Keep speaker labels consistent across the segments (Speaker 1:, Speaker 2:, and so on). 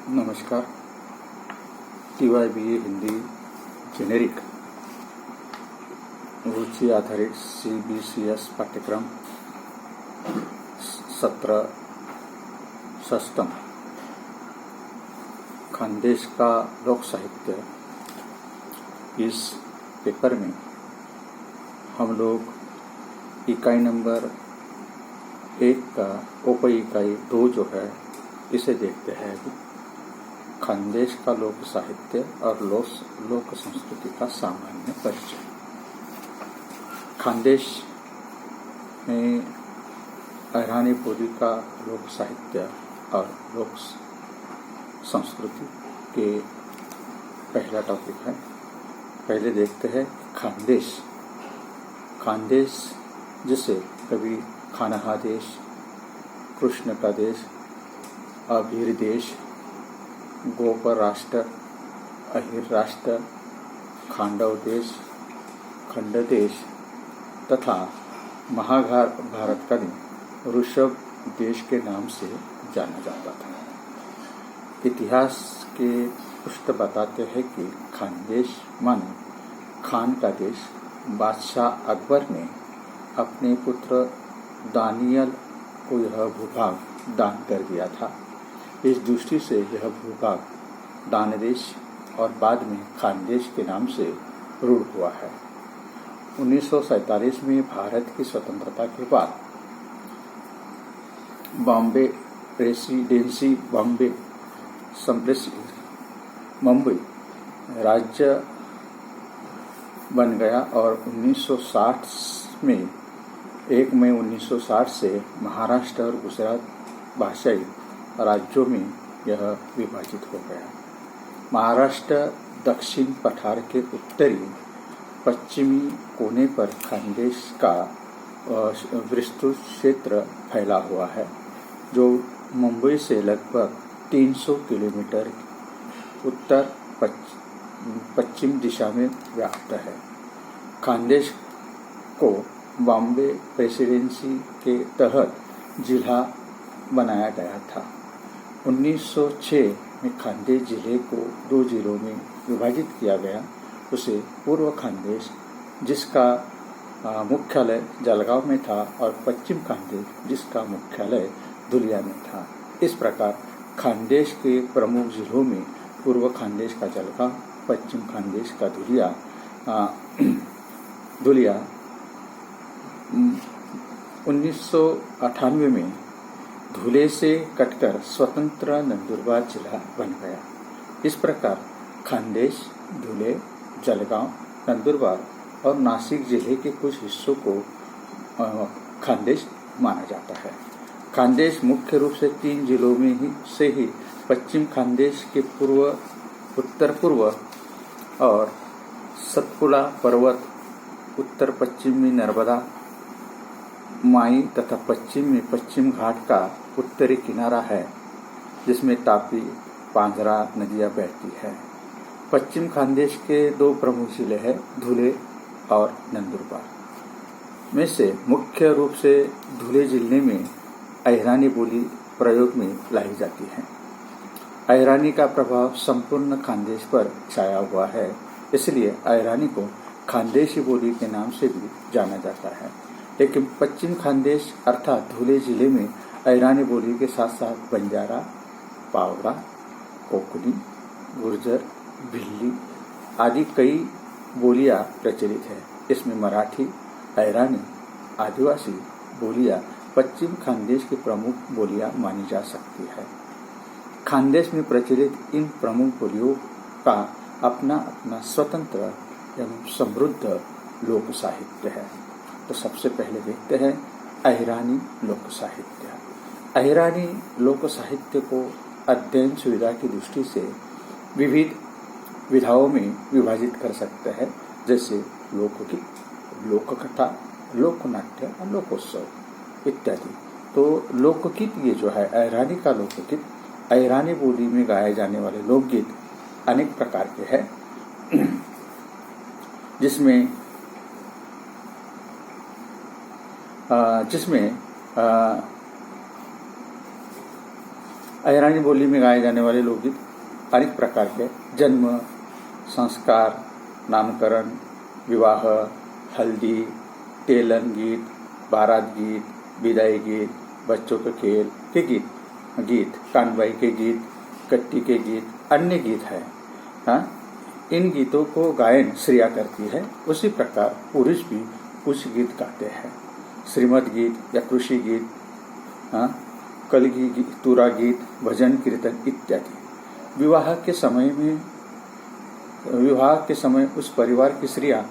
Speaker 1: नमस्कार। TYBA Hindi generic रुचि आधारित CBCS पाठ्यक्रम सत्र षष्टम खानदेश का लोक साहित्य। इस पेपर में हम लोग इकाई नंबर 1 का उप इकाई 2 जो है इसे देखते हैं। खानदेश का लोक साहित्य और लोक संस्कृति का सामान्य परिचय। खानदेश में अहिरानी बोली का लोक साहित्य और लोक संस्कृति के पहला टॉपिक है। पहले देखते हैं खानदेश। खानदेश जिसे कभी खानहा देश, कृष्ण का देश, अभीर देश, गोपर राष्ट्र, अहिर राष्ट्र, खांडव देश, खंड देश तथा महाभारतकालीन ऋषभ देश के नाम से जाना जाता था। इतिहास के पृष्ठ बताते हैं कि खानदेश माने खान का देश बादशाह अकबर ने अपने पुत्र दानियल को यह भूभाग दान कर दिया था। इस दृष्टि से यह भूभाग दानदेश और बाद में खानदेश के नाम से रूढ़ हुआ है। 1947 में भारत की स्वतंत्रता के बाद बॉम्बे प्रेसिडेंसी मुंबई राज्य बन गया और 1960 में 1 मई 1960 से महाराष्ट्र और गुजरात भाषाई राज्यों में यह विभाजित हो गया। महाराष्ट्र दक्षिण पठार के उत्तरी पश्चिमी कोने पर खानदेश का विस्तृत क्षेत्र फैला हुआ है, जो मुंबई से लगभग 300 किलोमीटर उत्तर पश्चिम दिशा में व्याप्त है। खानदेश को बॉम्बे प्रेसिडेंसी के तहत जिला बनाया गया था। 1906 में खानदेश जिले को 2 जिलों में विभाजित किया गया। उसे पूर्व खानदेश, जिसका मुख्यालय जलगांव में था, और पश्चिम खानदेश, जिसका मुख्यालय धुलिया में था। इस प्रकार खानदेश के प्रमुख जिलों में पूर्व खानदेश का जलगांव, पश्चिम खानदेश का धुलिया 1998 में धुले से कटकर स्वतंत्र नंदुरबार जिला बन गया। इस प्रकार खानदेश, धुले, जलगांव, नंदुरबार और नासिक जिले के कुछ हिस्सों को खानदेश माना जाता है। खानदेश मुख्य रूप से 3 जिलों में से ही पश्चिम खानदेश के उत्तर पूर्व और सतपुड़ा पर्वत, उत्तर पश्चिम में नर्मदा माई तथा पश्चिम में पश्चिम घाट का उत्तरी किनारा है, जिसमें तापी, पांझरा नदियां बहती है। पश्चिम खानदेश के 2 प्रमुख जिले हैं, धुले और नंदुरबार। में से मुख्य रूप से धुले जिले में अहिरानी बोली प्रयोग में लाई जाती है। अहिरानी का प्रभाव संपूर्ण खानदेश पर छाया हुआ है, इसलिए अहिरानी को खानदेशी बोली के नाम से भी जाना जाता है। लेकिन पश्चिम खानदेश अर्थात धुले जिले में अहिरानी बोली के साथ साथ बंजारा, पावरा, कोकणी, गुर्जर, भिल्ली आदि कई बोलियां प्रचलित है। इसमें मराठी, अहिरानी, आदिवासी बोलियां पश्चिम खानदेश की प्रमुख बोलियां मानी जा सकती है। खानदेश में प्रचलित इन प्रमुख बोलियों का अपना अपना स्वतंत्र एवं समृद्ध लोक साहित्य है। तो सबसे पहले देखते हैं अहिरानी लोक साहित्य। अहिरानी लोक साहित्य को अध्ययन सुविधा की दृष्टि से विविध विधाओं में विभाजित कर सकते हैं, जैसे लोकगीत, लोककथा, लोकनाट्य और लोकोत्सव इत्यादि। तो लोकगीत ये जो है अहिरानी का लोकगीत, अहिरानी बोली में गाए जाने वाले लोकगीत अनेक प्रकार के हैं, जिसमें अहिरानी बोली में गाए जाने वाले लोकगीत अनेक प्रकार के जन्म, संस्कार, नामकरण, विवाह, हल्दी, तेलन गीत, बारात गीत, विदाई गीत, बच्चों के खेल के गीत, कानबाई के गीत, कट्टी के गीत, अन्य गीत है। हाँ, इन गीतों को गायन स्त्रियां करती है। उसी प्रकार पुरुष भी कुछ गीत गाते हैं, श्रीमद गीत या कृषि गीत, हाँ, कलगी गीत, तुरा गीत, भजन कीर्तन इत्यादि। विवाह के समय उस परिवार की स्त्रियां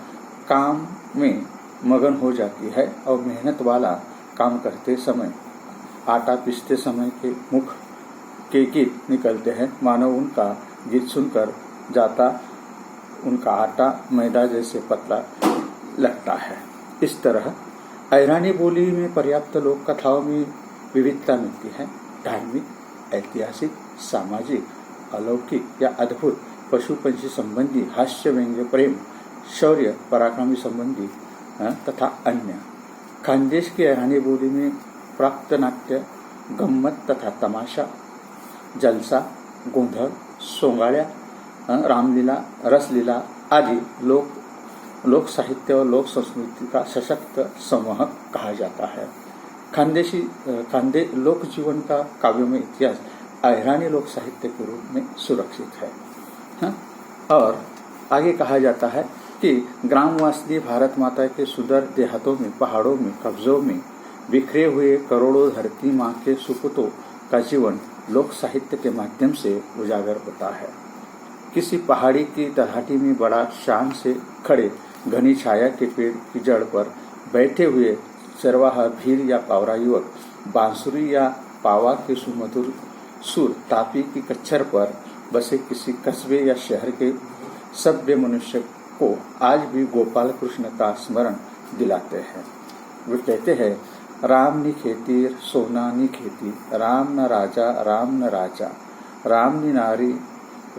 Speaker 1: काम में मगन हो जाती है और मेहनत वाला काम करते समय, आटा पीसते समय के मुख के गीत निकलते हैं, मानो उनका गीत सुनकर जाता उनका आटा मैदा जैसे पतला लगता है। इस तरह अहिरानी बोली में पर्याप्त लोक कथाओं में विविधता मिलती है। धार्मिक, ऐतिहासिक, सामाजिक, अलौकिक या अद्भुत, पशु पंछी संबंधी, हास्य, व्यंग्य, प्रेम, शौर्य, पराक्रमी संबंधी तथा अन्य। खानदेश की अहिरानी बोली में प्राप्त नाट्य, गम्मत तथा तमाशा, जलसा, गोंधळ, सोंगाड्या, रामलीला, रसलीला आदि लोक साहित्य और लोक संस्कृति का सशक्त समूह कहा जाता है। लोक जीवन का काव्यमय इतिहास अहिरानी लोक साहित्य के रूप में सुरक्षित है। और आगे कहा जाता है कि ग्रामवासी भारत माता के सुंदर देहातों में, पहाड़ों में, कब्जों में बिखरे हुए करोड़ों धरती माँ के सुपुतों का जीवन लोक साहित्य के माध्यम से उजागर होता है। किसी पहाड़ी की तलहटी में बड़ा शान से खड़े घनी छाया के पेड़ की जड़ पर बैठे हुए चरवाहा, भील या पावरा युवक बांसुरी या पावा के सुमधुर सुर, तापी की कच्छर पर बसे किसी कस्बे या शहर के सभ्य मनुष्य को आज भी गोपाल कृष्ण का स्मरण दिलाते हैं। वे कहते हैं, राम नी खेती सोना नी खेती, राम न राजा राम न राजा, राम नी नारी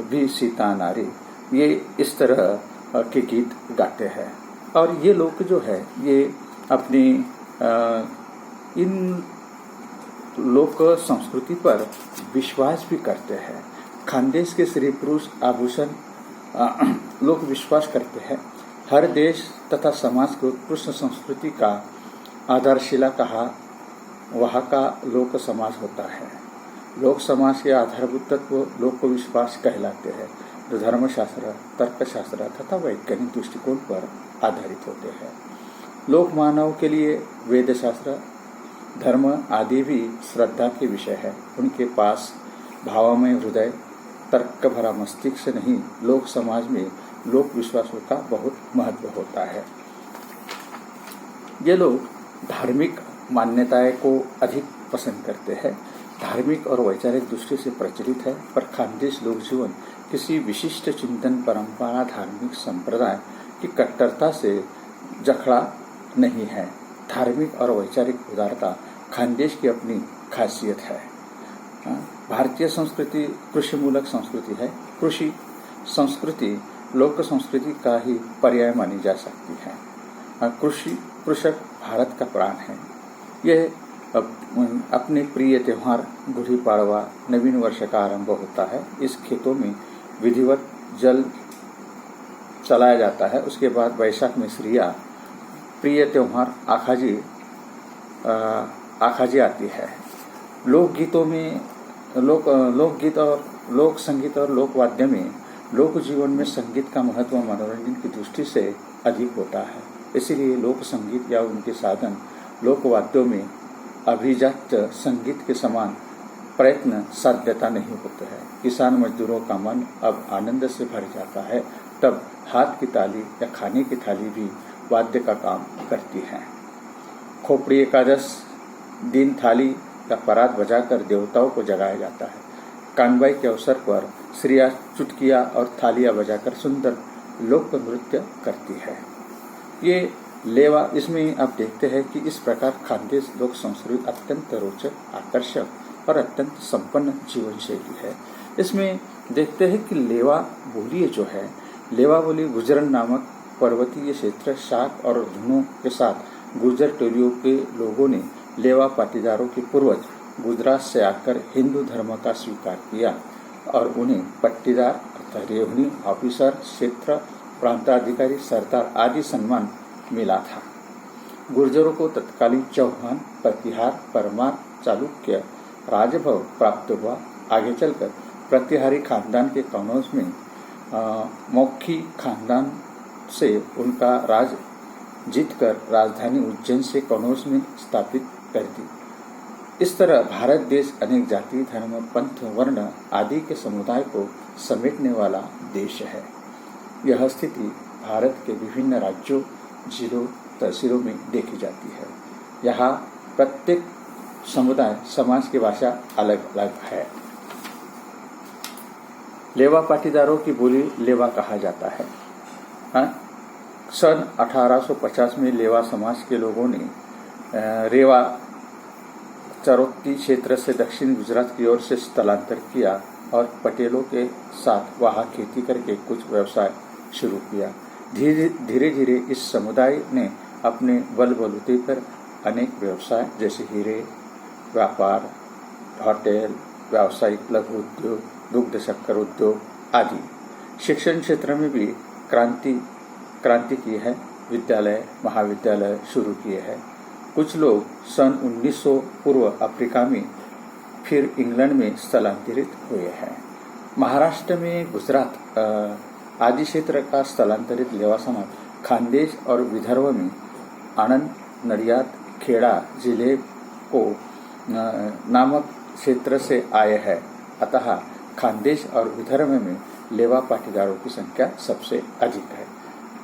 Speaker 1: भी सीता नारी। ये इस तरह के गीत गाते हैं। और ये लोग जो है ये अपनी इन लोक संस्कृति पर विश्वास भी करते हैं। खानदेश के स्त्री पुरुष आभूषण लोग विश्वास करते हैं। हर देश तथा समाज के उत्कृष्ट संस्कृति का आधारशिला कहा वहाँ का लोक समाज होता है। लोक समाज के आधारभूत तत्व लोक विश्वास कहलाते हैं, जो धर्मशास्त्र, तर्कशास्त्र तथा वैज्ञानिक दृष्टिकोण पर आधारित होते हैं। लोक मानव के लिए वेद शास्त्र, धर्म आदि भी श्रद्धा के विषय है। उनके पास भावमय हृदय, तर्क भरा मस्तिष्क नहीं, लोक समाज में लोक विश्वासों का बहुत महत्व होता है। ये लोग धार्मिक मान्यताएं को अधिक पसंद करते हैं। धार्मिक और वैचारिक दृष्टि से प्रचलित है, पर खानदेश लोक जीवन किसी विशिष्ट चिंतन, परंपरा, धार्मिक संप्रदाय की कट्टरता से जखड़ा नहीं है। धार्मिक और वैचारिक उदारता खानदेश की अपनी खासियत है। भारतीय संस्कृति कृषि मूलक संस्कृति है। कृषि संस्कृति लोक संस्कृति का ही पर्याय मानी जा सकती है। कृषक भारत का प्राण है। यह अपने प्रिय त्योहार गुड़ी पाड़वा, नवीन वर्ष का आरंभ होता है। इस खेतों में विधिवत जल चलाया जाता है। उसके बाद वैशाख में स्त्रियां प्रिय त्योहार आखाजी आती है। लोकगीत और लोक संगीत और लोकवाद्य में लोक जीवन में संगीत का महत्व मनोरंजन की दृष्टि से अधिक होता है। इसीलिए लोक संगीत या उनके साधन लोकवाद्यों में अभिजात संगीत के समान प्रयत्न साध्यता नहीं होते हैं। किसान मजदूरों का मन अब आनंद से भर जाता है, तब हाथ की ताली या खाने की थाली भी वाद्य का काम करती है। खोपड़ी एकादश दिन थाली या परात बजाकर देवताओं को जगाया जाता है। कानबाई के अवसर पर स्त्रियां चुटकियां और थालियां बजाकर सुंदर लोक नृत्य करती है। ये लेवा, इसमें आप देखते हैं कि इस प्रकार खानदेश लोक संस्कृति अत्यंत रोचक, आकर्षक और अत्यंत संपन्न जीवन शैली है। इसमें देखते हैं कि लेवा बोली जो है, लेवा बोली गुजरन नामक पर्वतीय क्षेत्र, शाक और धुनों के साथ गुर्जर टोलियों के लोगों ने लेवा पाटीदारों के पूर्वज गुजरात से आकर हिंदू धर्म का स्वीकार किया और उन्हें पट्टीदार अर्थात रेवनी ऑफिसर, क्षेत्र प्रांताधिकारी, सरदार आदि सम्मान मिला था। गुर्जरों को तत्कालीन चौहान, प्रतिहार, परमार, चालुक्य राजभव प्राप्त हुआ। आगे चलकर प्रतिहारी खानदान के कनौज में मौखी खानदान से उनका राज जीतकर राजधानी उज्जैन से कनौज में स्थापित कर दी। इस तरह भारत देश अनेक जाति, धर्म, पंथ, वर्ण आदि के समुदाय को समेटने वाला देश है। यह स्थिति भारत के विभिन्न राज्यों, जिलों, तहसीलों में देखी जाती है। यहाँ प्रत्येक समुदाय समाज की भाषा अलग अलग है। लेवा पाटीदारों की बोली लेवा कहा जाता है। सन 1850 में लेवा समाज के लोगों ने रेवा चरोती क्षेत्र से दक्षिण गुजरात की ओर से स्थलांतर किया और पटेलों के साथ वहां खेती करके कुछ व्यवसाय शुरू किया। धीरे धीरे इस समुदाय ने अपने बलबूते पर अनेक व्यवसाय जैसे हीरे व्यापार, होटल, व्यावसायिक लघु उद्योग, दुग्ध शक्कर उद्योग आदि। शिक्षण क्षेत्र में भी क्रांति की है। विद्यालय, महाविद्यालय शुरू किए हैं। कुछ लोग सन 1900 पूर्व अफ्रीका में फिर इंग्लैंड में स्थलांतरित हुए हैं। महाराष्ट्र में गुजरात आदि क्षेत्र का स्थलांतरित लेवा समाज खानदेश और विदर्भ में आनंद, नडियाद, खेड़ा जिले को नामक क्षेत्र से आए हैं। अतः खानदेश और विदर्भ में लेवा पाटीदारों की संख्या सबसे अधिक है।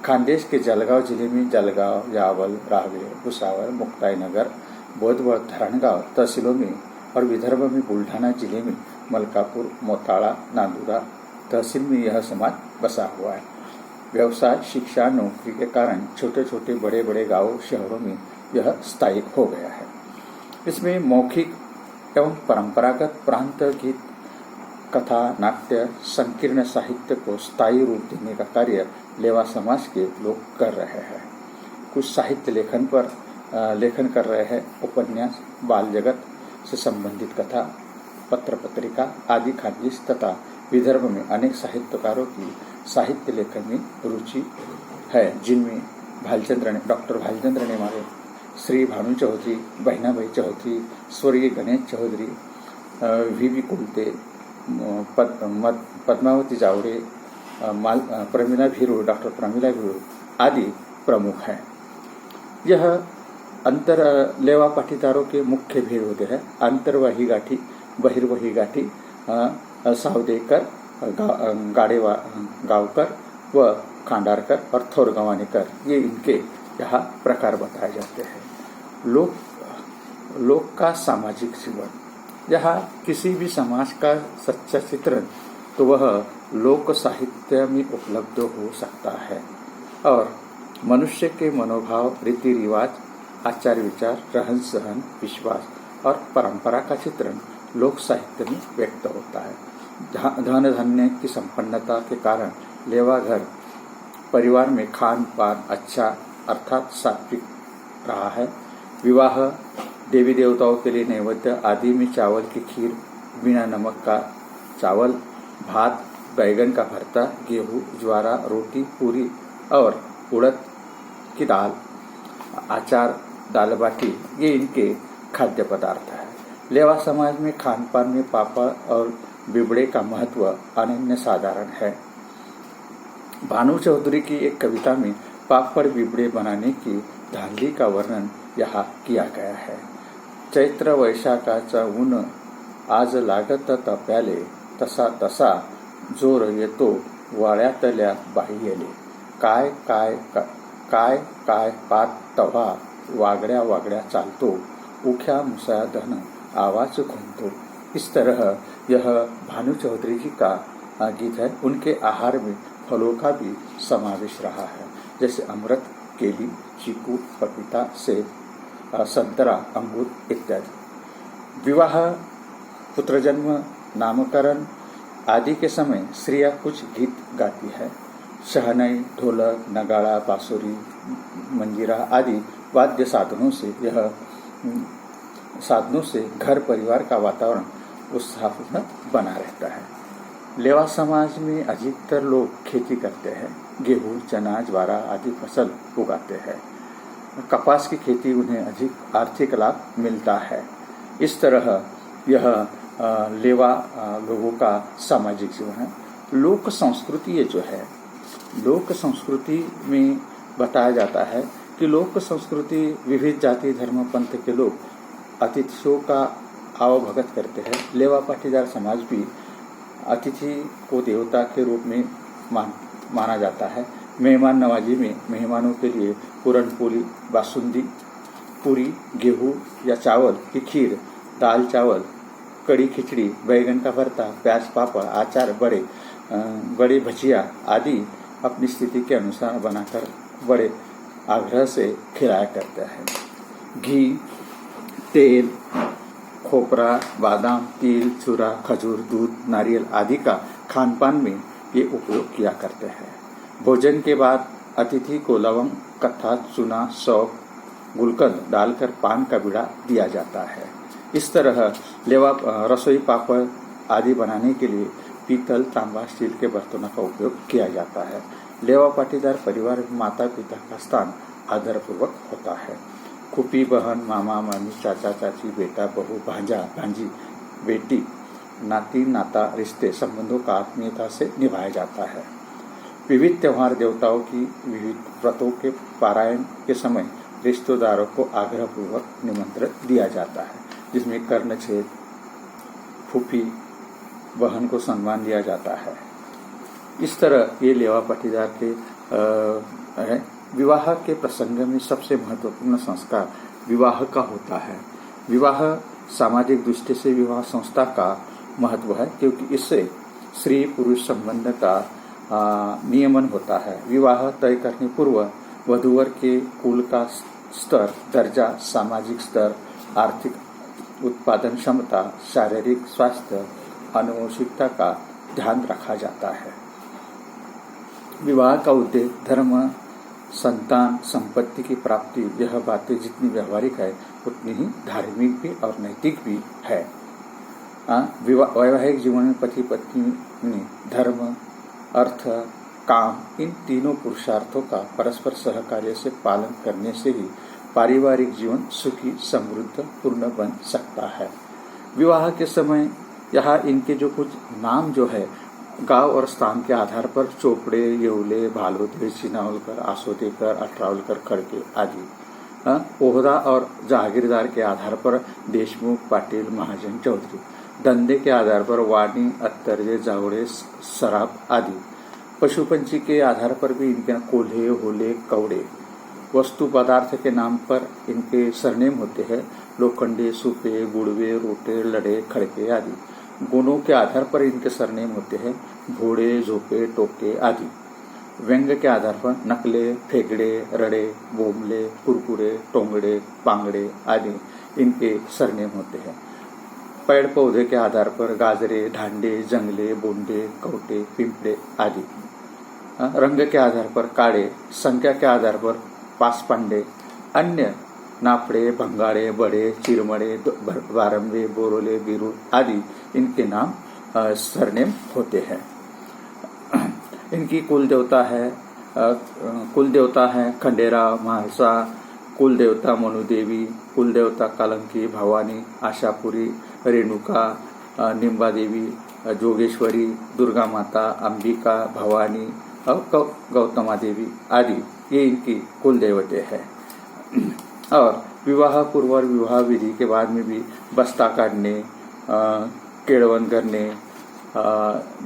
Speaker 1: खानदेश के जलगांव जिले में जलगांव, यावल, राहवेर, भुसावर, मुक्ताईनगर, बोधवळ, धरणगांव तहसीलों में और विदर्भ में बुल्ढाना जिले में मलकापुर, मोताळा, नांदुरा तहसील में यह समाज बसा हुआ है। व्यवसाय, शिक्षा, नौकरी के कारण छोटे छोटे बड़े बड़े गांवों, शहरों में यह स्थायी हो गया है। इसमें मौखिक एवं परंपरागत प्रांत गीत, कथा, नाट्य, संकीर्ण साहित्य को स्थायी रूप देने का कार्य लेवा समाज के लोग कर रहे हैं। कुछ साहित्य लेखन कर रहे हैं। उपन्यास, बाल जगत से संबंधित कथा, पत्र पत्रिका आदि खानदेश तथा विदर्भ में अनेक साहित्यकारों की साहित्य लेखन में रुचि है, जिनमें डॉक्टर भालचंद्र नेमारे, श्री भानु चौधरी, बहनाबाई चौधरी, स्वर्गीय गणेश चौधरी, वी कुलते, पद्मावती जावड़े, प्रमिला भीरू, डॉक्टर प्रमिला भीरू आदि प्रमुख हैं। यह लेवा पाटीदारों के मुख्य भेद होते हैं। अंतर्वाही गाठी, बहिर्वाही गाठी, सावदेकर, गावकर व खांडारकर और थोरगवानेकर, ये इनके यहाँ प्रकार बताए जाते हैं। लोक का सामाजिक जीवन, यहाँ किसी भी समाज का सच्चा चित्रण तो वह लोक साहित्य में उपलब्ध हो सकता है और मनुष्य के मनोभाव, रीति रिवाज, आचार विचार, रहन सहन, विश्वास और परंपरा का चित्रण लोक साहित्य में व्यक्त होता है। धन धान्य की संपन्नता के कारण लेवा घर परिवार में खान पान अच्छा अर्थात सात्विक रहा है। विवाह, देवी देवताओं के लिए नैवेद्य आदि में चावल की खीर, बिना नमक का चावल, भात, बैगन का भरता, गेहूँ, ज्वारा, रोटी, पूरी और उड़द की दाल, अचार, दाल बाटी, ये इनके खाद्य पदार्थ है। लेवा समाज में खान पान में पापड़ और बिबड़े का महत्व अनन्य साधारण है। भानु चौधरी की एक कविता में पापड़ बिबड़े बनाने की धांधली का वर्णन यहाँ किया गया है। चैत्र वैशाखाचा ऊन आज लागत तप्याले, तसा तसा जोर येतो वाळ्यातल्या बाह्यले, काय काय काय काय पात तवा वागड्या वागड्या चालतो, उख्या मुसा धन आवाज घूमतो। इस तरह यह भानु चौधरी जी का गीत है। उनके आहार में फलों का भी समावेश रहा है, जैसे अमृत, केली, चीकू, पपीता, सेब, संतरा, अंगूर इत्यादि। विवाह, पुत्रजन्म, नामकरण आदि के समय स्त्रियां कुछ गीत गाती है। शहनाई, ढोलक, नगाड़ा, बांसुरी, मंजीरा आदि वाद्य साधनों से यह साधनों से घर परिवार का वातावरण उत्साहपूर्ण बना रहता है। लेवा समाज में अधिकतर लोग खेती करते हैं, गेहूं, चना, ज्वारा आदि फसल उगाते हैं। कपास की खेती उन्हें अधिक आर्थिक लाभ मिलता है। इस तरह यह लेवा लोगों का सामाजिक जीवन है। लोक संस्कृति ये जो है, लोक संस्कृति में बताया जाता है कि लोक संस्कृति विविध जाति धर्म पंथ के लोग अतिथियों का आवभगत करते हैं। लेवा पाटीदार समाज भी अतिथि को देवता के रूप में माना जाता है। मेहमान नवाजी में मेहमानों के लिए पूरन पोली, बासुंदी, पूरी, गेहूं या चावल की खीर, दाल चावल, कड़ी खिचड़ी, बैगन का भरता, प्याज पापड़, अचार, बड़े भजिया आदि अपनी स्थिति के अनुसार बनाकर बड़े आग्रह से खिलाया करता है। घी, तेल, खोपरा, बादाम, तिल, चूरा, खजूर, दूध, नारियल आदि का खान पान में ये उपयोग किया करते हैं। भोजन के बाद अतिथि को लवंग, कत्था, चूना, सौंफ, गुलकंद डालकर पान का बीड़ा दिया जाता है। इस तरह लेवा रसोई पापड़ आदि बनाने के लिए पीतल, तांबा, स्टील के बर्तनों का उपयोग किया जाता है। लेवा पाटीदार परिवार में माता पिता का स्थान आदरपूर्वक होता है। फूफी, बहन, मामा, मामी, चाचा, चाची, बेटा, बहू, भांजा, भांजी, बेटी, नाती, नाता रिश्ते संबंधों का आत्मीयता से निभाया जाता है। विविध त्योहार देवताओं की विविध व्रतों के पारायण के समय रिश्तेदारों को आग्रहपूर्वक निमंत्रण दिया जाता है, जिसमें कर्णछेद, फूफी, बहन को सम्मान दिया जाता है। इस तरह ये लेवा पाटीदार के है। विवाह के प्रसंग में सबसे महत्वपूर्ण संस्कार विवाह का होता है। विवाह सामाजिक दृष्टि से विवाह संस्था का महत्व है, क्योंकि इससे स्त्री पुरुष संबंध का नियमन होता है। विवाह तय करने पूर्व वधूवर के कुल का स्तर, दर्जा, सामाजिक स्तर, आर्थिक उत्पादन क्षमता, शारीरिक स्वास्थ्य, आनुवंशिकता का ध्यान रखा जाता है। विवाह का उद्देश्य धर्म, संतान, संपत्ति की प्राप्ति, यह बातें जितनी व्यवहारिक है उतनी ही धार्मिक भी और नैतिक भी है। वैवाहिक जीवन में पति पत्नी ने धर्म, अर्थ, काम इन तीनों पुरुषार्थों का परस्पर सहकार्य से पालन करने से ही पारिवारिक जीवन सुखी, समृद्ध, पूर्ण बन सकता है। विवाह के समय यहाँ इनके जो कुछ नाम जो है गांव और स्थान के आधार पर चोपड़े, येवले, भालोदे, चिनावलकर, आसोदेकर, अठरावलकर, खड़के आदि, ओहदा और जागीरदार के आधार पर देशमुख, पाटिल, महाजन, चौधरी, धंधे के आधार पर वाणी, अत्तरजे, जावड़े, सराफ आदि, पशु पंछी के आधार पर भी इनके कोल्हे, होले, कौड़े, वस्तु पदार्थ के नाम पर इनके सरनेम होते हैं, लोखंडे, सुपे, गुड़वे, रोटे, लड़े, खड़के आदि। गुणों के आधार पर इनके सरनेम होते हैं, घोड़े, झोपे, टोके आदि। व्यंग के आधार पर नकले, फेगड़े, रड़े, बोमले, कुरकुरे, टोंगड़े, पांगड़े आदि इनके सरनेम होते हैं। पेड़ पौधे के आधार पर गाजरे, ढांडे, जंगले, बोंडे, कौटे, पिंपड़े आदि। रंग के आधार पर काड़े, संख्या के आधार पर पासपांडे, अन्य नाफड़े, भंगाड़े, बड़े, चिरमड़े, बारंबे, बोरोले, बिरुल आदि इनके नाम सरनेम होते हैं। इनकी कुल देवता है खंडेरा, महासा, कुल देवता मनुदेवी, कुल देवता कालंकी, भवानी, आशापुरी, रेणुका, निम्बा देवी, जोगेश्वरी, दुर्गा माता, अंबिका, भवानी और गौतमा देवी आदि ये इनकी कुल देवते हैं। और विवाह पूर्व और विवाह विधि के बाद में भी बस्ता काटने, केड़वन करने,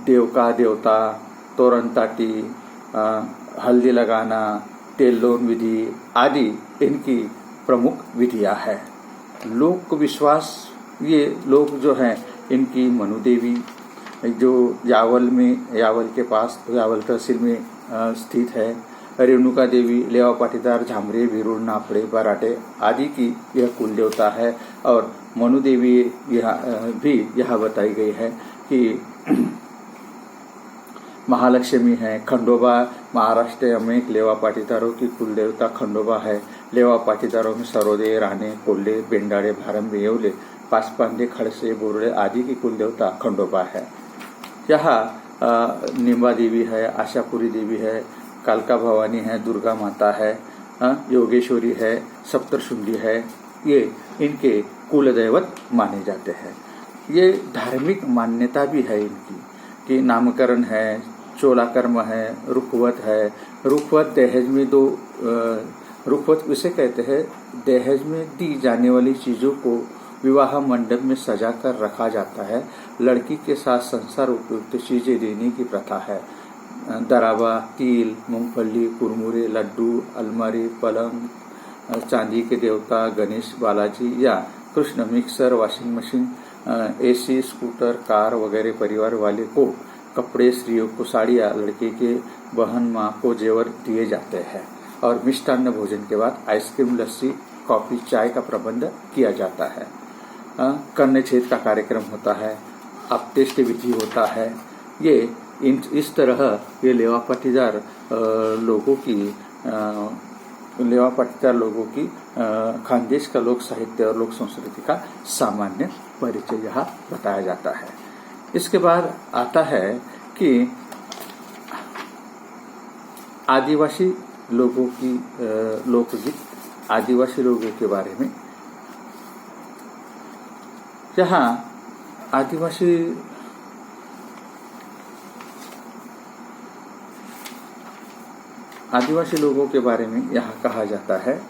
Speaker 1: देव का देवता, तोरण ताटी, हल्दी लगाना, तेल लोन विधि आदि इनकी प्रमुख विधियां हैं। लोक विश्वास, ये लोग जो हैं इनकी मनुदेवी जो यावल के पास यावल तहसील में स्थित है, रेणुका देवी, लेवा पाटीदार, झामरे, भिरुड़, नापड़े, बराटे आदि की यह कुल देवता है। और मनु देवी यह बताई गई है कि महालक्ष्मी है। खंडोबा महाराष्ट्र में लेवा पाटीदारों की कुल देवता खंडोबा है। लेवा पाटीदारों में सरोदे, राणे, कोल्हे, बेंडाळे, भारंबे, येवले, पासपांडे, खड़से, बोरड़े आदि की कुल देवता खंडोबा है। यहाँ निम्बा देवी है, आशापुरी देवी है, कालका भवानी है, दुर्गा माता है, योगेश्वरी है, सप्तशृंगी है। ये इनके कुल दैवत माने जाते हैं। ये धार्मिक मान्यता भी है इनकी कि नामकरण है, चोला कर्म है, रुखवत है। रुखवत दहेज में रुखवत उसे कहते हैं दहेज में दी जाने वाली चीजों को विवाह मंडप में सजा कर रखा जाता है। लड़की के साथ संसार उपयुक्त चीजें देने की प्रथा है। दरावा, तिल, मूंगफली, कुरमुरे, लड्डू, अलमारी, पलंग, चांदी के देवता, गणेश, बालाजी या Krishna, mixer, washing machine, AC, scooter, car वगैरह परिवार वाले को कपड़े, स्त्रियों को साड़ियाँ, लड़के के बहन माँ को जेवर दिए जाते हैं। और मिष्टान्न भोजन के बाद आइसक्रीम, लस्सी, कॉफी, चाय का प्रबंध किया जाता है। कर्णछेद का कार्यक्रम होता है, अपतेष्ट विधि होता है। ये इस तरह ये लेवा पाटीदार लोगों की खानदेश का लोक साहित्य और लोक संस्कृति का सामान्य परिचय यहाँ बताया जाता है। इसके बाद आता है कि आदिवासी लोगों की लोकगीत, आदिवासी लोगों के बारे में। यहाँ आदिवासी लोगों के बारे में यहाँ कहा जाता है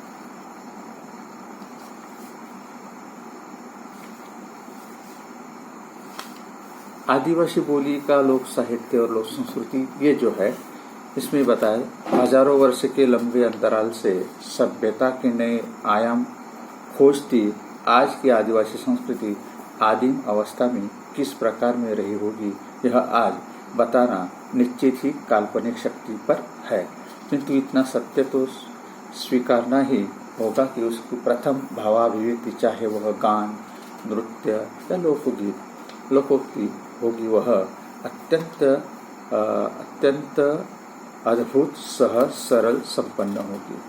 Speaker 1: आदिवासी बोली का लोक साहित्य और लोक संस्कृति ये जो है इसमें बताए हजारों वर्ष के लंबे अंतराल से सभ्यता के नए आयाम खोजती आज की आदिवासी संस्कृति आदिम अवस्था में किस प्रकार में रही होगी, यह आज बताना निश्चित ही काल्पनिक शक्ति पर है। किंतु इतना सत्य तो स्वीकारना ही होगा कि उसकी प्रथम भावाभिव्यक्ति चाहे वह गान, नृत्य या लोकोक्ति होगी, वह अत्यंत अद्भुत, सहज, सरल, संपन्न होगी।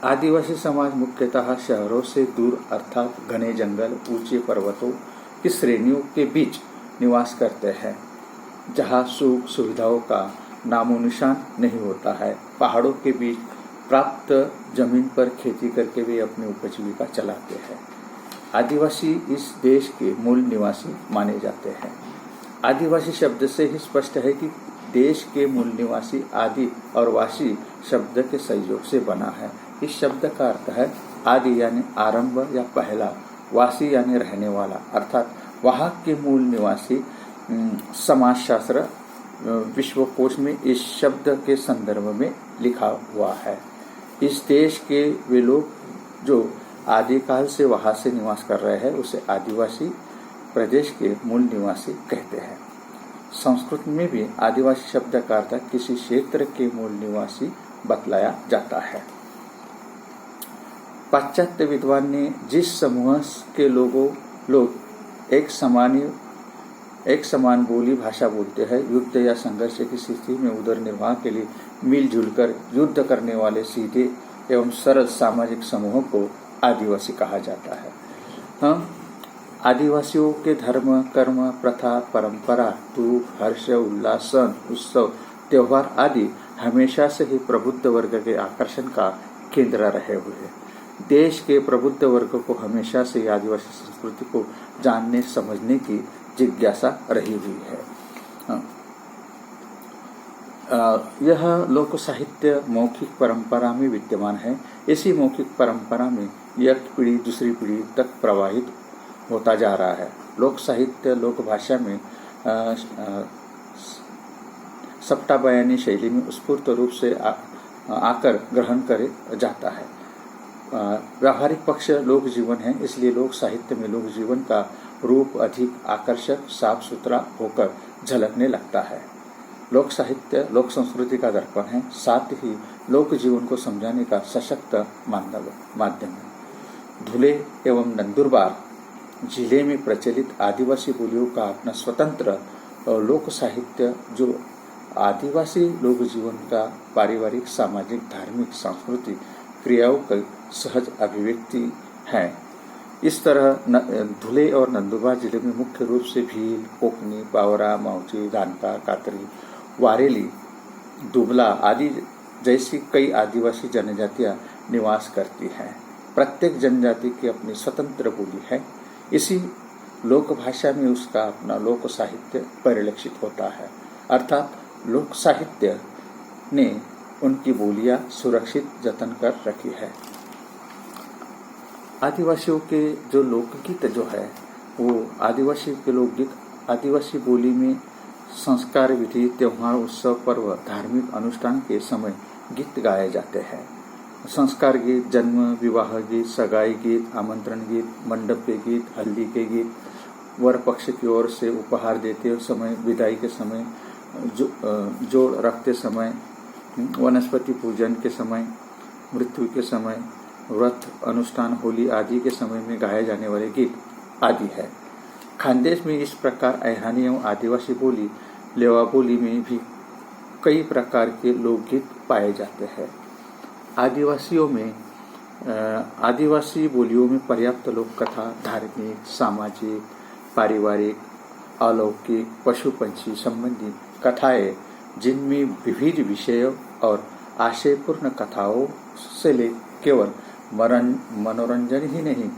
Speaker 1: आदिवासी समाज मुख्यतः शहरों से दूर अर्थात घने जंगल, ऊंचे पर्वतों की श्रेणियों के बीच निवास करते हैं, जहाँ सुख सुविधाओं का नामो निशान नहीं होता है। पहाड़ों के बीच प्राप्त जमीन पर खेती करके वे अपनी उपजीविका चलाते हैं। आदिवासी इस देश के मूल निवासी माने जाते हैं। आदिवासी शब्द से ही स्पष्ट है कि देश के मूल निवासी आदि और वासी शब्द के संयोग से बना है। इस शब्द का अर्थ है आदि यानी आरंभ या पहला, वासी यानी रहने वाला, अर्थात वहाँ के मूल निवासी। समाजशास्त्र विश्वकोश में इस शब्द के संदर्भ में लिखा हुआ है। इस देश के वे लोग जो आदिकाल से वहाँ से निवास कर रहे हैं उसे आदिवासी प्रदेश के मूल निवासी कहते हैं। संस्कृत में भी आदिवासी शब्द का अर्थ किसी क्षेत्र के मूल निवासी बतलाया जाता है। पाश्चात्य विद्वान ने जिस समूह के लोग एक समान बोली भाषा बोलते हैं, युद्ध या संघर्ष की स्थिति में उदर निर्वाह के लिए मिलजुल कर युद्ध करने वाले सीधे एवं सरल सामाजिक समूहों को आदिवासी कहा जाता है। आदिवासियों के धर्म, कर्म, प्रथा, परंपरा, दुख, हर्ष, उल्लास, उत्सव, त्योहार आदि हमेशा से ही प्रबुद्ध वर्ग के आकर्षण का केंद्र रहे हुए हैं। देश के प्रबुद्ध वर्ग को हमेशा से आदिवासी संस्कृति को जानने समझने की जिज्ञासा रही हुई है। यह लोक साहित्य मौखिक परंपरा में विद्यमान है। इसी मौखिक परंपरा में एक पीढ़ी दूसरी पीढ़ी तक प्रवाहित होता जा रहा है। लोक साहित्य लोक भाषा में सप्ता बयानी शैली में स्फूर्त रूप से आकर ग्रहण करे जाता है। व्यावहारिक पक्ष लोक जीवन है, इसलिए लोक साहित्य में लोक जीवन का रूप अधिक आकर्षक, साफ सुथरा होकर झलकने लगता है। लोक साहित्य लोक संस्कृति का दर्पण है, साथ ही लोक जीवन को समझाने का सशक्त माध्यम है। धुले एवं नंदुरबार जिले में प्रचलित आदिवासी बोलियों का अपना स्वतंत्र लोक साहित्य जो आदिवासी लोक जीवन का पारिवारिक, सामाजिक, धार्मिक, सांस्कृतिक क्रियाओं सहज अभिव्यक्ति है। इस तरह धुले और नंदुरबार जिले में मुख्य रूप से भील, कोकनी, बावरा, माउची, जानका, कातरी, वारेली, दुबला आदि जैसी कई आदिवासी जनजातियां निवास करती हैं। प्रत्येक जनजाति की अपनी स्वतंत्र बोली है। इसी लोक भाषा में उसका अपना लोक साहित्य परिलक्षित होता है, अर्थात लोक साहित्य ने उनकी बोलियां सुरक्षित जतन कर रखी है। आदिवासियों के जो लोकगीत जो है वो आदिवासी के लोकगीत आदिवासी बोली में संस्कार विधि, त्योहार, उत्सव, पर्व, धार्मिक अनुष्ठान के समय गीत गाए जाते हैं। संस्कार गीत, जन्म, विवाह गीत, सगाई गीत, आमंत्रण गीत, मंडप के गीत, हल्दी के गीत, वर पक्ष की ओर से उपहार देते समय, विदाई के समय, जोड़ रखते समय, वनस्पति पूजन के समय, मृत्यु के समय, व्रत, अनुष्ठान, होली आदि के समय में गाए जाने वाले गीत आदि है। खानदेश में इस प्रकार ऐरानी एवं आदिवासी बोली, लेवा बोली में भी कई प्रकार के लोकगीत पाए जाते हैं। आदिवासी बोलियों में पर्याप्त लोक कथा, धार्मिक, सामाजिक, पारिवारिक, अलौकिक, पशु पंछी संबंधी कथाएं, जिनमें विविध विषयों और आशयपूर्ण कथाओं से केवल मनोरंजन ही नहीं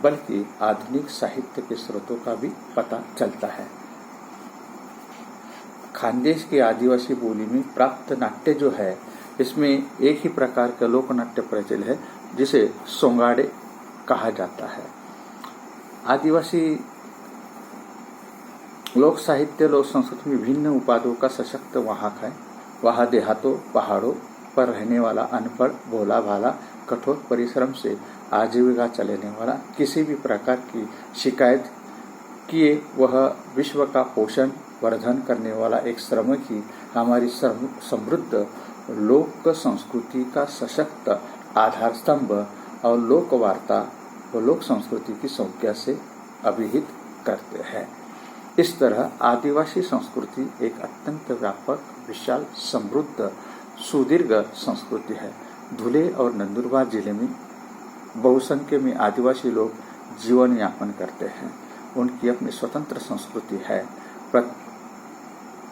Speaker 1: बल्कि आधुनिक साहित्य के स्रोतों का भी पता चलता है। खानदेश की आदिवासी बोली में प्राप्त नाट्य जो है, इसमें एक ही प्रकार का लोक नाट्य प्रचलित है जिसे सोंगाड़े कहा जाता है। आदिवासी लोक साहित्य, लोक संस्कृति में विभिन्न उपाधों का सशक्त वाहक है। वहाँ देहातों, पहाड़ों पर रहने वाला अनपढ़, भोला भाला, कठोर परिश्रम से आजीविका चलाने वाला, किसी भी प्रकार की शिकायत किए वह विश्व का पोषण वर्धन करने वाला एक श्रमिक ही हमारी समृद्ध लोक संस्कृति का सशक्त आधार स्तंभ और लोक वार्ता व लोक संस्कृति की संज्ञा से अभिहित करते हैं। इस तरह आदिवासी संस्कृति एक अत्यंत व्यापक, विशाल, समृद्ध, सुदीर्घ संस्कृति है। धुले और नंदुरबार जिले में बहुसंख्य में आदिवासी लोग जीवन यापन करते हैं। उनकी अपनी स्वतंत्र संस्कृति है।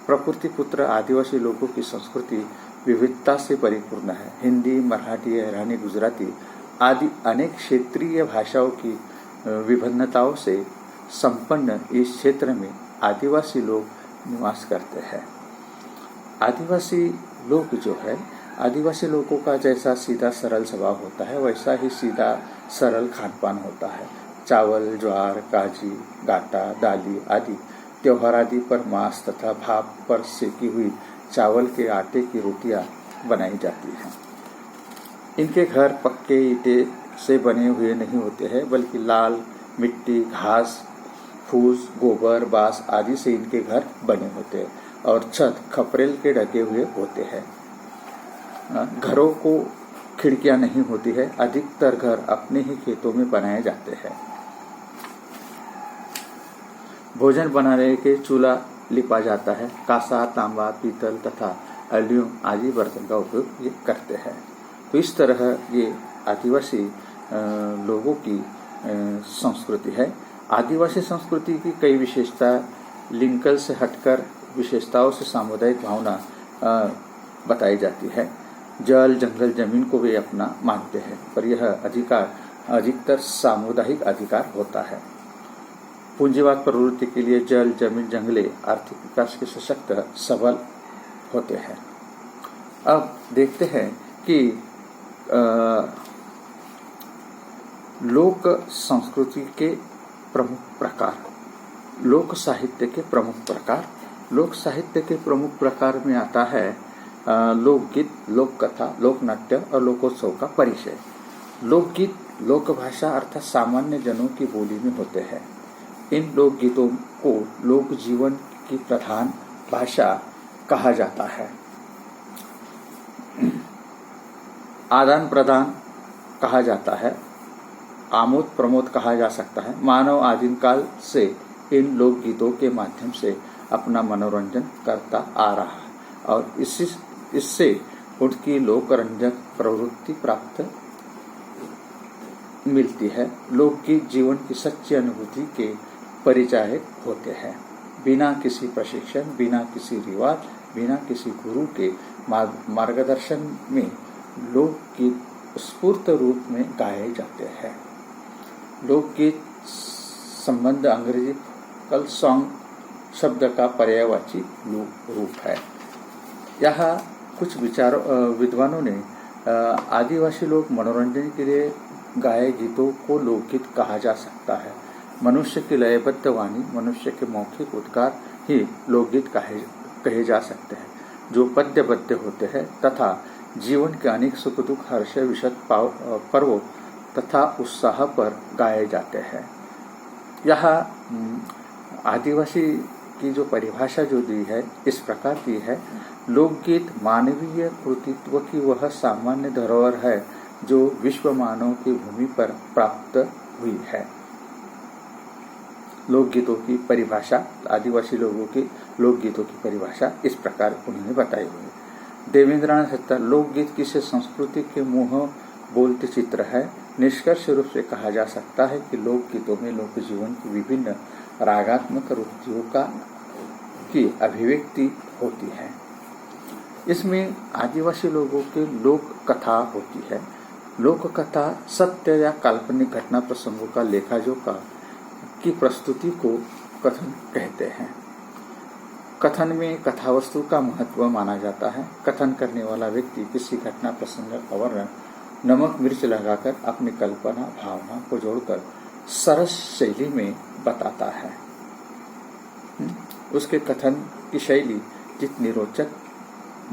Speaker 1: प्रकृति पुत्र आदिवासी लोगों की संस्कृति विविधता से परिपूर्ण है। हिंदी, मराठी, ऐरानी, गुजराती आदि अनेक क्षेत्रीय भाषाओं की विभिन्नताओं से संपन्न इस क्षेत्र में आदिवासी लोग निवास करते हैं। आदिवासी लोग जो है, आदिवासी लोगों का जैसा सीधा सरल स्वभाव होता है वैसा ही सीधा सरल खानपान होता है। चावल, ज्वार, काजी, गाटा, दाली आदि त्योहार आदि पर मांस तथा भाप पर सेकी हुई चावल के आटे की रोटियां बनाई जाती हैं। इनके घर पक्के ईंटे से बने हुए नहीं होते हैं बल्कि लाल मिट्टी, घास, फूस, गोबर, बांस आदि से इनके घर बने होते हैं और छत खपरेल के ढके हुए होते हैं। घरों को खिड़कियां नहीं होती है। अधिकतर घर अपने ही खेतों में बनाए जाते हैं। भोजन बनाने के चूल्हा लिपा जाता है। कांसा, तांबा, पीतल तथा एल्यूम आदि बर्तन का उपयोग ये करते हैं। तो इस तरह ये आदिवासी लोगों की संस्कृति है। आदिवासी संस्कृति की कई विशेषता लिंकन से हटकर विशेषताओं से सामुदायिक भावना बताई जाती है। जल, जंगल, जमीन को वे अपना मानते हैं, पर यह अधिकार अधिकतर सामुदायिक अधिकार होता है। पूंजीवाद प्रवृत्ति के लिए जल, जमीन, जंगले आर्थिक विकास के सशक्त सबल होते हैं। अब देखते हैं कि लोक संस्कृति के प्रमुख प्रकार, लोक साहित्य के प्रमुख प्रकार। लोक साहित्य के प्रमुख प्रकार में आता है लोकगीत, लोक कथा, लोक नाट्य और लोकोत्सव का परिचय। लोकगीत लोक भाषा अर्थात सामान्य जनों की बोली में होते हैं। इन लोकगीतों को लोक जीवन की प्रधान भाषा कहा जाता है। आदान प्रदान कहा जाता है, आमोद प्रमोद कहा जा सकता है। मानव आदिम काल से इन लोकगीतों के माध्यम से अपना मनोरंजन करता आ रहा है और इससे उनकी लोकरंजक प्रवृत्ति प्राप्त मिलती है। लोकगीत जीवन की सच्ची अनुभूति के परिचायक होते हैं। बिना किसी प्रशिक्षण, बिना किसी रिवाज, बिना किसी गुरु के मार्गदर्शन में लोकगीत स्फूर्त रूप में गाए जाते हैं। लोकगीत संबंध अंग्रेजी कल सॉन्ग शब्द का पर्यायवाची रूप है। यहाँ कुछ विद्वानों ने आदिवासी लोग मनोरंजन के लिए गाए गीतों को लोकगीत कहा जा सकता है। मनुष्य की लयबद्ध वाणी, मनुष्य के मौखिक उद्गार ही लोकगीत कहे जा सकते हैं, जो पद्यबद्ध होते हैं तथा जीवन के अनेक सुख दुख, हर्ष, विषद, पर्वों तथा उत्साह पर गाए जाते हैं। यहाँ आदिवासी की जो परिभाषा जो दी है इस प्रकार दी है, लोकगीत मानवीय कृतित्व की वह सामान्य धरोहर है जो विश्व मानव की भूमि पर प्राप्त हुई है। लोकगीतों की परिभाषा, आदिवासी लोगों की लोकगीतों की परिभाषा इस प्रकार उन्होंने बताई हुई है। देवेंद्रनाथ सत्तर, लोकगीत किसी संस्कृति के मुँह बोलते चित्र है। निष्कर्ष रूप से कहा जा सकता है कि लोकगीतों में लोक जीवन की विभिन्न रागात्मक रुचियों की अभिव्यक्ति होती है। इसमें आदिवासी लोगों की लोक कथा होती है। लोक कथा सत्य या काल्पनिक घटना प्रसंगों का लेखाजोखा की प्रस्तुति को कथन कहते हैं। कथन में कथावस्तु का महत्व माना जाता है। कथन करने वाला व्यक्ति किसी घटना प्रसंग का वर्णन नमक मिर्च लगाकर अपनी कल्पना भावना को जोड़कर सरस शैली में बताता है। उसके कथन की शैली जितनी रोचक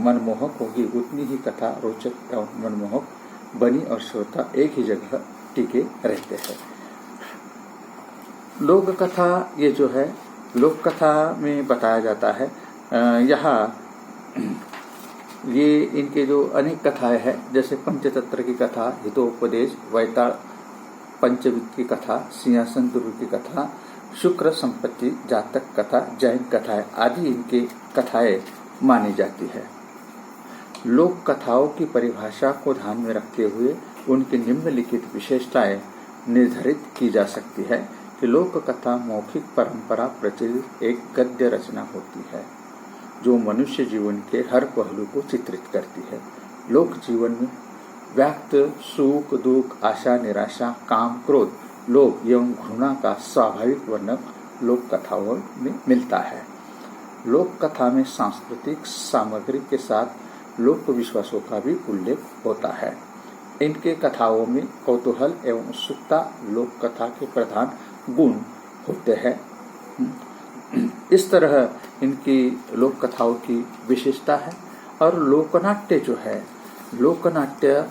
Speaker 1: मनमोहक होगी उतनी ही कथा रोचक एवं मनमोहक बनी और श्रोता एक ही जगह टिके रहते हैं। लोक कथा ये जो है लोक कथा में बताया जाता है। यहाँ ये इनके जो अनेक कथाएं हैं, जैसे पंचतंत्र की कथा, हितोपदेश, वैताल पंचविद की कथा, सिंहासन दुर्ग की कथा, शुक्र संपत्ति जातक कथा, जैन कथाएं आदि इनके कथाएं मानी जाती है। लोक कथाओं की परिभाषा को ध्यान में रखते हुए उनकी निम्नलिखित विशेषताएं निर्धारित की जा सकती है कि लोक कथा मौखिक परंपरा प्रचलित एक गद्य रचना होती है जो मनुष्य जीवन के हर पहलू को चित्रित करती है। लोक जीवन में व्यक्त सुख दुख, आशा निराशा, काम क्रोध, लोभ एवं घृणा का स्वाभाविक वर्णन लोक कथाओं में मिलता है। लोक कथा में सांस्कृतिक सामग्री के साथ लोक विश्वासों का भी उल्लेख होता है। इनके कथाओं में कौतूहल एवं उत्सुकता लोक कथा के प्रधान गुण होते हैं। इस तरह इनकी लोक कथाओं की विशेषता है। और लोकनाट्य जो है, लोकनाट्य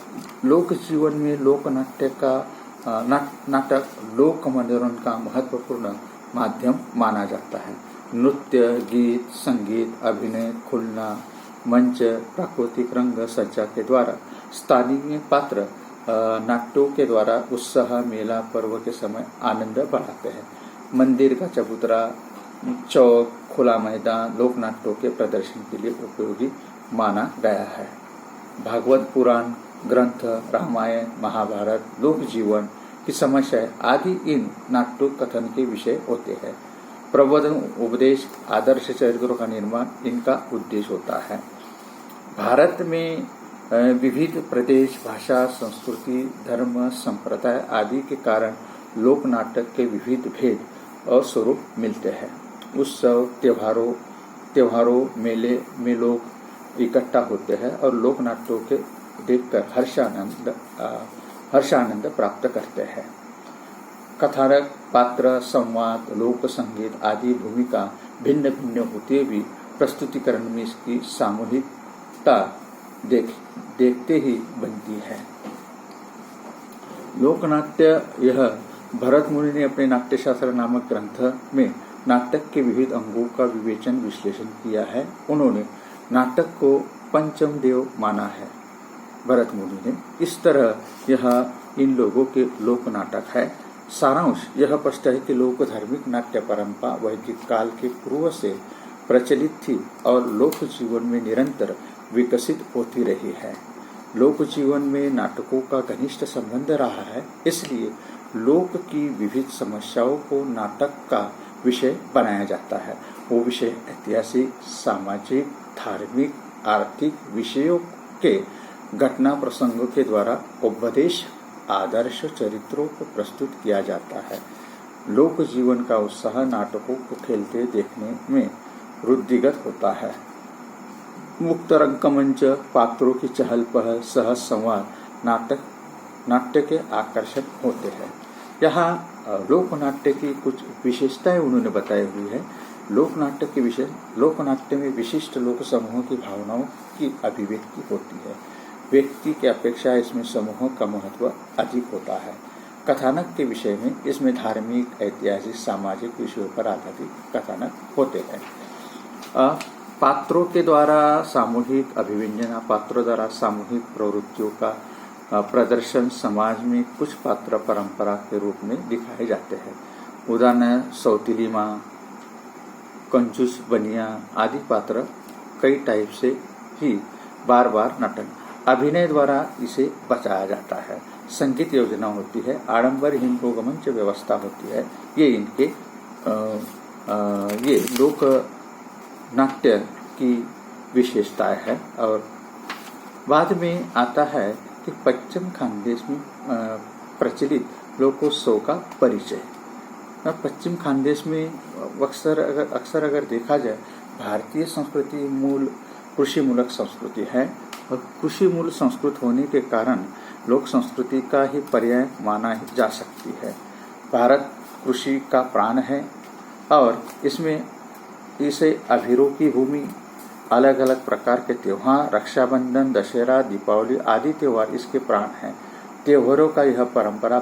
Speaker 1: लोक जीवन में लोकनाट्य का नाटक लोक मनोरंजन का महत्वपूर्ण माध्यम माना जाता है। नृत्य, गीत, संगीत, अभिनय, खुलना, मंच, प्राकृतिक रंग सज्जा के द्वारा स्थानीय पात्र नाट्यों के द्वारा उत्साह, मेला, पर्व के समय आनंद बढ़ाते हैं। मंदिर का चबूतरा, चौक, खुला मैदान लोक नाट्यों के प्रदर्शन के लिए उपयोगी माना गया है। भागवत पुराण ग्रंथ, रामायण, महाभारत, लोक जीवन की समस्या आदि इन नाट्य कथन के विषय होते हैं। प्रबोधन, उपदेश, आदर्श चरित्रों का निर्माण इनका उद्देश्य होता है। भारत में विविध प्रदेश, भाषा, संस्कृति, धर्म, संप्रदाय आदि के कारण लोक नाटक के विविध भेद और स्वरूप मिलते हैं। उत्सव, त्योहारों, मेले में लोग इकट्ठा होते हैं और लोक नाट्यों के देखकर हर्षानंद प्राप्त करते हैं। कथानक, पात्र, संवाद, लोक संगीत आदि भूमिका भिन्न भिन्न होते भी प्रस्तुतिकरण में इसकी सामूहिकता देखते ही बनती है। लोकनाट्य यह भरत मुनि ने अपने नाट्यशास्त्र नामक ग्रंथ में नाटक के विविध अंगों का विवेचन विश्लेषण किया है। उन्होंने नाटक को पंचम देव माना है भरत मुनि ने। इस तरह यह इन लोगों के लोक नाटक है। सारांश यह स्पष्ट है कि लोक धार्मिक नाट्य परंपरा वैदिक काल के पूर्व से प्रचलित थी और लोक जीवन में निरंतर विकसित होती रही है। लोक जीवन में नाटकों का घनिष्ठ संबंध रहा है, इसलिए लोक की विविध समस्याओं को नाटक का विषय बनाया जाता है। वो विषय ऐतिहासिक, सामाजिक, धार्मिक, आर्थिक विषयों के घटना प्रसंगों के द्वारा उपदेश, आदर्श चरित्रों को प्रस्तुत किया जाता है। लोक जीवन का उत्साह नाटकों को खेलते देखने में रुद्धिगत होता है। मुक्त रंगमंच, पात्रों की चहल पहल, सहज संवाद नाट्य के आकर्षण होते हैं। यहाँ लोकनाट्य की कुछ विशेषताएं उन्होंने बताई हुई है। लोकनाट्य में विशिष्ट लोक समूहों की भावनाओं की अभिव्यक्ति होती है। व्यक्ति की अपेक्षा इसमें समूहों का महत्व अधिक होता है। कथानक के विषय में इसमें धार्मिक, ऐतिहासिक, सामाजिक विषयों पर आधारित कथानक होते हैं। पात्रों के द्वारा सामूहिक अभिव्यंजना, पात्रों द्वारा सामूहिक प्रवृत्तियों का प्रदर्शन समाज में कुछ पात्र परंपरा के रूप में दिखाए जाते हैं। उदाहरण सौतीली माँ, कंजूस बनिया आदि पात्र कई टाइप से ही बार बार नटन अभिनय द्वारा इसे बचाया जाता है। संगीत योजना होती है, आडंबरहीन रोगमंच व्यवस्था होती है। ये इनके ये लोक नाट्य की विशेषताएं है। और बाद में आता है कि पश्चिम खानदेश में प्रचलित लोकोत्सव का परिचय। पश्चिम खानदेश में अक्सर अगर देखा जाए, भारतीय संस्कृति मूल कृषि मूलक संस्कृति है और कृषि मूल संस्कृत होने के कारण लोक संस्कृति का ही पर्याय माना ही जा सकती है। भारत कृषि का प्राण है और इसमें इसे अभीरों की भूमि, अलग अलग प्रकार के त्योहार, रक्षाबंधन, दशहरा, दीपावली आदि त्योहार इसके प्राण हैं। त्योहारों का यह परंपरा